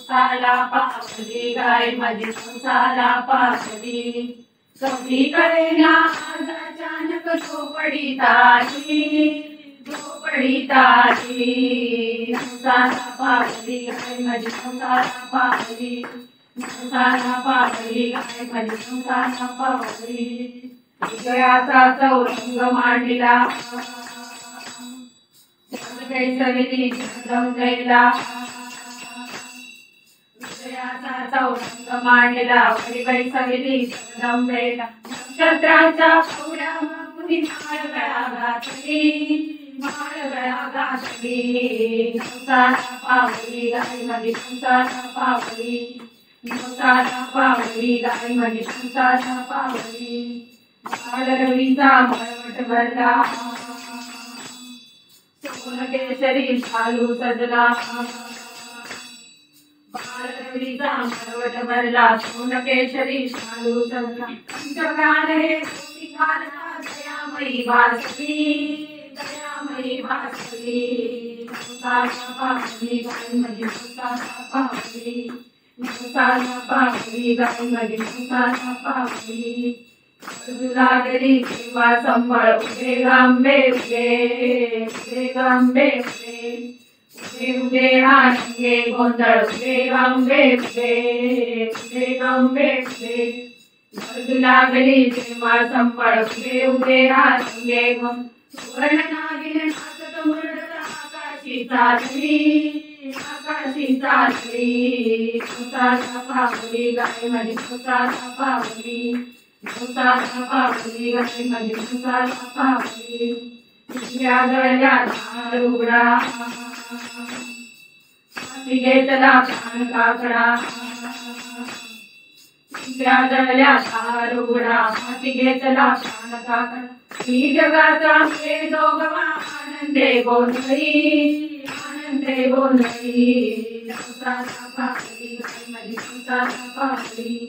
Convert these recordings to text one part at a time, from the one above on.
हंसाला पावली गाय माझी हंसाला पावली कधी कळेना आज अचानक झोपडीत आली हंसाला पावली गाय माझी हंसाला पावली हंसाला पावली गाय माझी हंसाला पावली विजयाचा चौरंग मांडला कैसरी जमलेला विजयाचा चौरंग मांडला कैसरी जमलेला नक्षत्राच्या कवड्यामध्ये माळ गळा घातली हंसाला पावली गाय माझी हंसाला पावली हंसाला पावली गाय माझी हंसाला पावली बालरवीचा मळवट भरला सोन केशरी शालू सजला बालरवीचा मळवट भरला सोन केशरी शालू सजला पंचगान हे घालता दयामयी भासली हंसाला पावली गाय माझी हंसाला पावली हंसाला पावली गाय माझी हंसाला पावली लागली तेव्हा संबळ उभे गांबे उभे गांबे उभे हाणगे गोंधळ उभे गांबे उभे गांबे गरजू लागली तेव्हा संबळ उभे हाणगे सुवर्ण नागिन नाचत मुरडत आकाशी चालली हंसाला पावली गाय माझी हंसाला पावली हंसाला पावली गाय माझी हंसाला पावली पिशव्या गळल्या धार उघडा हाती घेतला प्राण काकडा पिशव्या गळल्या धार उघडा हाती घेतला प्राण काकडा ही जगाचा हे दोघवा आनंदे गोंधळी हंसाला पावली गाय माझी हंसाला पावली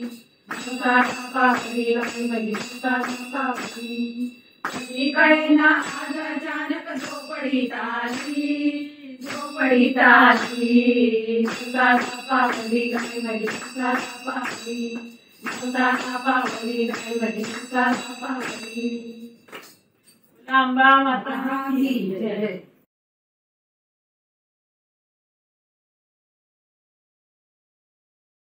हंसाला पावली गाय माझी हंसाला पावली कधी कळेना आज अचानक झोपडीत आली हंसाला पावली गाय माझी हंसाला पावली हंसाला पावली गाय माझी हंसाला पावली लांबा माता की जय।